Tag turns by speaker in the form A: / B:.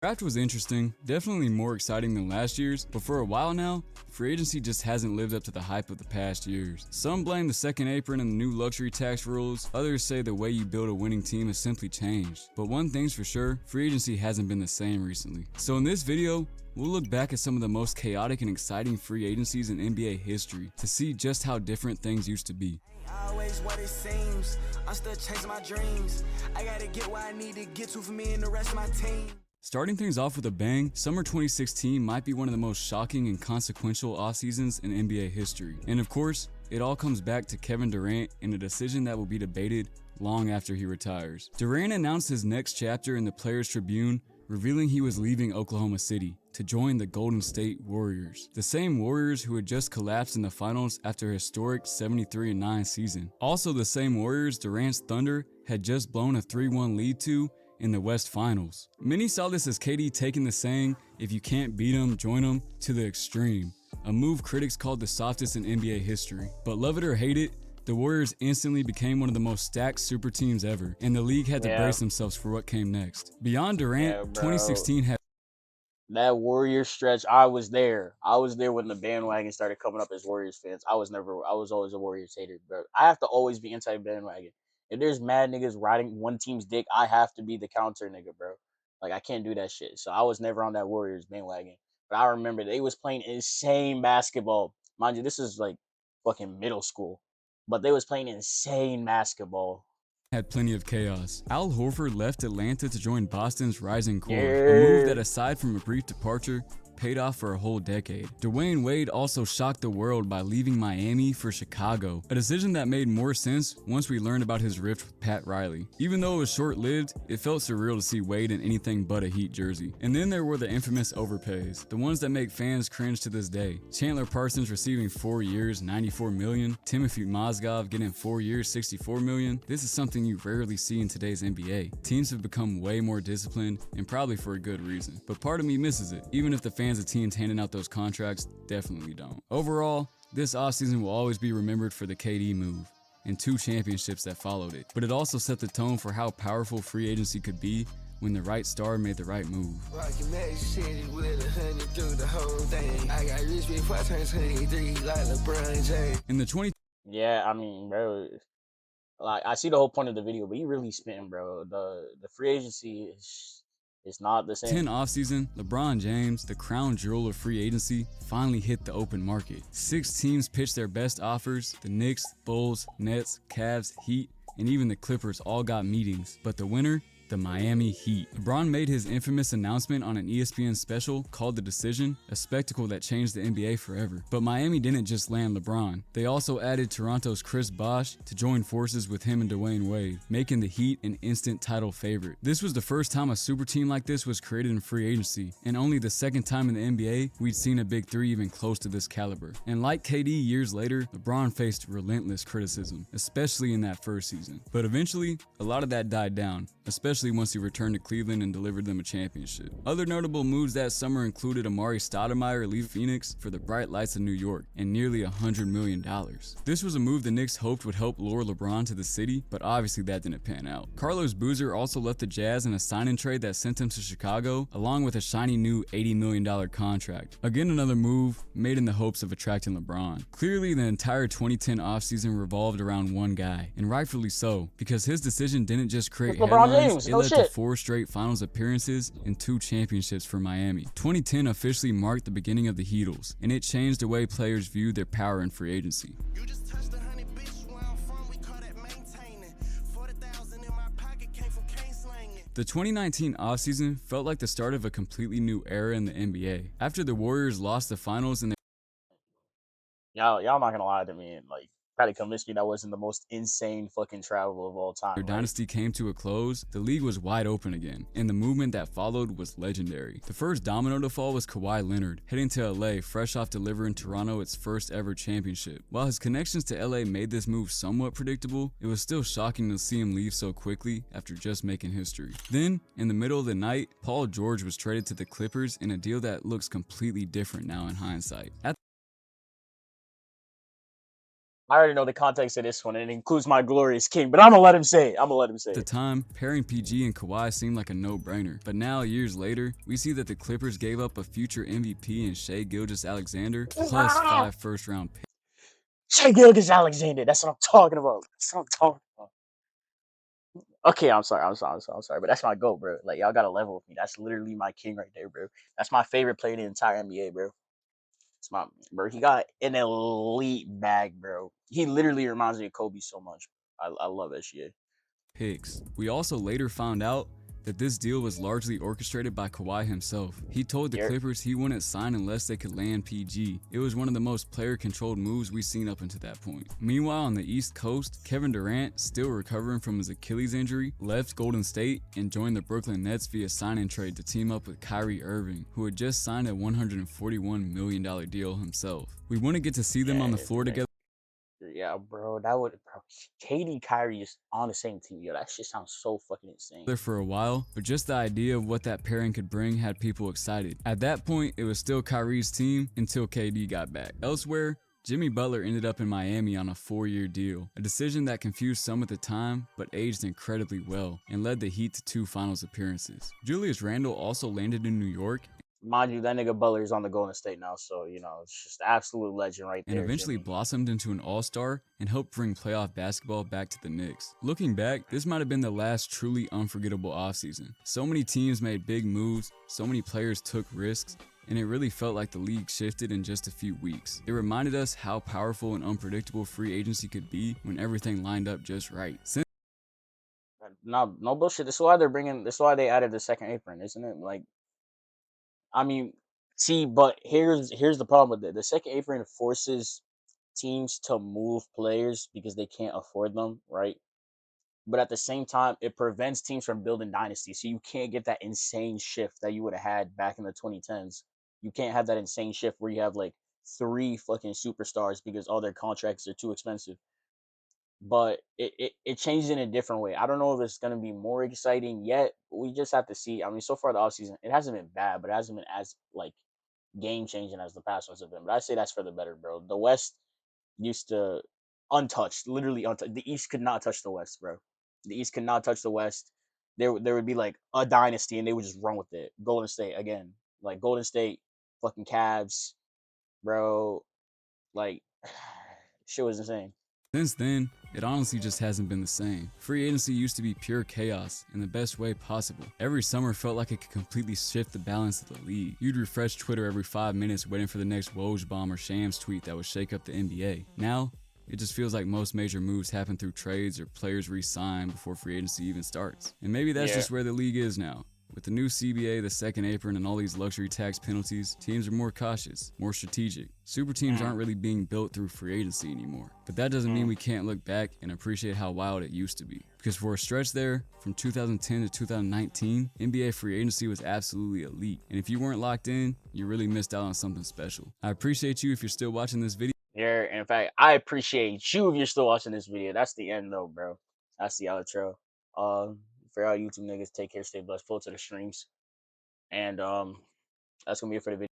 A: Draft was interesting, definitely more exciting than last year's, but for a while now, free agency just hasn't lived up to the hype of the past years. Some blame the second apron and the new luxury tax rules, others say the way you build a winning team has simply changed. But one thing's for sure, free agency hasn't been the same recently. So in this video, we'll look back at some of the most chaotic and exciting free agencies in NBA history to see just how different things used to be.
B: Always what it seems, I'm still chasing my dreams. I gotta get where I need to get to for me and the rest of my team.
A: Starting things off with a bang, summer 2016 might be one of the most shocking and consequential off seasons in NBA history. And of course, it all comes back to Kevin Durant and a decision that will be debated long after he retires. Durant announced his next chapter in the Players Tribune, revealing he was leaving Oklahoma City to join the Golden State Warriors, the same Warriors who had just collapsed in the finals after a historic 73-9 season. Also the same Warriors Durant's Thunder had just blown a 3-1 lead to in the West Finals. Many saw this as KD taking the saying, "If you can't beat them, join them," to the extreme, a move critics called the softest in NBA history. But love it or hate it, the Warriors instantly became one of the most stacked super teams ever, and the league had to brace themselves for what came next. Beyond Durant, 2016 had
C: that Warriors stretch. I was there. I was there when the bandwagon started coming up as Warriors fans. I was always a Warriors hater, bro. I have to always be anti-bandwagon. If there's mad niggas riding one team's dick, I have to be the counter nigga, bro. Like, I can't do that shit. So I was never on that Warriors bandwagon. But I remember they was playing insane basketball. Mind you, this is like fucking middle school. But they was playing insane basketball.
A: had plenty of chaos. Al Horford left Atlanta to join Boston's Rising Core, a move that aside from a brief departure, paid off for a whole decade. Dwayne Wade also shocked the world by leaving Miami for Chicago, a decision that made more sense once we learned about his rift with Pat Riley. Even though it was short-lived, it felt surreal to see Wade in anything but a Heat jersey. And then there were the infamous overpays, the ones that make fans cringe to this day. Chandler Parsons receiving 4 years, $94 million, Timothy Mozgov getting 4 years, $64 million. This is something you rarely see in today's NBA. Teams have become way more disciplined, and probably for a good reason. But part of me misses it, even if the fans of teams handing out those contracts definitely don't. Overall, this offseason will always be remembered for the KD move and 2 championships that followed it. But it also set the tone for how powerful free agency could be when the right star made the right move. In the 20
C: Yeah, I mean, bro, like, I see the whole point of the video, but you really spitting, bro. The free agency is not the same.
A: 10 offseason, LeBron James, the crown jewel of free agency, finally hit the open market. 6 teams pitched their best offers. The Knicks, Bulls, Nets, Cavs, Heat, and even the Clippers all got meetings. But the winner? The Miami Heat. LeBron made his infamous announcement on an ESPN special called The Decision, a spectacle that changed the NBA forever. But Miami didn't just land LeBron. They also added Toronto's Chris Bosh to join forces with him and Dwayne Wade, making the Heat an instant title favorite. This was the first time a super team like this was created in free agency, and only the second time in the NBA we'd seen a big three even close to this caliber. And like KD years later, LeBron faced relentless criticism, especially in that first season. But eventually, a lot of that died down, especially once he returned to Cleveland and delivered them a championship. Other notable moves that summer included Amari Stoudemire leaving Phoenix for the bright lights of New York and nearly $100 million. This was a move the Knicks hoped would help lure LeBron to the city, but obviously that didn't pan out. Carlos Boozer also left the Jazz in a sign-and trade that sent him to Chicago, along with a shiny new $80 million contract. Again, another move made in the hopes of attracting LeBron. Clearly, the entire 2010 offseason revolved around one guy, and rightfully so, because his decision didn't just create headlines, it led to 4 straight finals appearances and 2 championships for Miami. 2010 officially marked the beginning of the Heatles, and it changed the way players viewed their power in free agency. The 2019 offseason felt like the start of a completely new era in the NBA. After the Warriors lost the finals and
C: Y'all not gonna lie to me and like try to convince me that wasn't the most insane fucking travel of all time.
A: their dynasty came to a close, the league was wide open again, and the movement that followed was legendary. The first domino to fall was Kawhi Leonard, heading to LA fresh off delivering Toronto its first ever championship. While his connections to LA made this move somewhat predictable, it was still shocking to see him leave so quickly after just making history. Then, in the middle of the night, Paul George was traded to the Clippers in a deal that looks completely different now in hindsight.
C: I already know the context of this one, and it includes my glorious king, but I'm gonna let him say it.
A: At the time, pairing PG and Kawhi seemed like a no-brainer, but now, years later, we see that the Clippers gave up a future MVP in Shai Gilgeous-Alexander, plus 5 first-round picks.
C: Shai Gilgeous-Alexander. That's what I'm talking about. That's what I'm talking about. Okay, I'm sorry, but that's my goat, bro. Like y'all got a level with me. That's literally my king right there, bro. That's my favorite player in the entire NBA, bro. It's my bro. He got an elite bag, bro. He literally reminds me of Kobe so much. I love that shit.
A: We also later found out that this deal was largely orchestrated by Kawhi himself. He told the Clippers he wouldn't sign unless they could land PG. It was one of the most player-controlled moves we've seen up until that point. Meanwhile, on the East Coast, Kevin Durant, still recovering from his Achilles injury, left Golden State and joined the Brooklyn Nets via sign-and trade to team up with Kyrie Irving, who had just signed a $141 million deal himself. We wouldn't get to see them on the floor together.
C: Yeah, bro, that would, bro. KD, Kyrie is on the same team. Yo, that shit sounds so fucking insane.
A: For a while, but just the idea of what that pairing could bring had people excited. At that point, it was still Kyrie's team until KD got back. Elsewhere, Jimmy Butler ended up in Miami on a 4-year deal, a decision that confused some at the time, but aged incredibly well and led the Heat to 2 finals appearances. Julius Randle also landed in New York.
C: Mind you, that nigga Butler is on the Golden State now, so, you know, it's just absolute legend right there.
A: And eventually blossomed into an all-star and helped bring playoff basketball back to the Knicks. Looking back, this might have been the last truly unforgettable offseason. So many teams made big moves, so many players took risks, and it really felt like the league shifted in just a few weeks. It reminded us how powerful and unpredictable free agency could be when everything lined up just right.
C: No bullshit. This is why they added the second apron, isn't it? Like, I mean, see, but here's the problem with it. The second apron forces teams to move players because they can't afford them, right? But at the same time, it prevents teams from building dynasties. So you can't get that insane shift that you would have had back in the 2010s. You can't have that insane shift where you have like 3 fucking superstars because all their contracts are too expensive. But it changes in a different way. I don't know if it's gonna be more exciting yet. We just have to see. I mean, so far the offseason, it hasn't been bad, but it hasn't been as like game changing as the past ones have been. But I say that's for the better, bro. The West used to untouched, literally untouched. The East could not touch the West, bro. The East could not touch the West. There would be like a dynasty, and they would just run with it. Golden State again, like Golden State, fucking Cavs, bro. Like shit was insane.
A: Since then, it honestly just hasn't been the same. Free agency used to be pure chaos in the best way possible. Every summer felt like it could completely shift the balance of the league. You'd refresh Twitter every 5 minutes waiting for the next Woj bomb or Shams tweet that would shake up the NBA. Now, it just feels like most major moves happen through trades or players re-sign before free agency even starts. And maybe that's just where the league is now. With the new CBA, the second apron, and all these luxury tax penalties, teams are more cautious, more strategic. Super teams aren't really being built through free agency anymore. But that doesn't mean we can't look back and appreciate how wild it used to be. Because for a stretch there, from 2010 to 2019, NBA free agency was absolutely elite. And if you weren't locked in, you really missed out on something special. I appreciate you if you're still watching this video.
C: Yeah, in fact, I appreciate you if you're still watching this video. That's the end though, bro. That's the outro. For all YouTube niggas, take care, stay blessed, flow to the streams. And that's gonna be it for the video.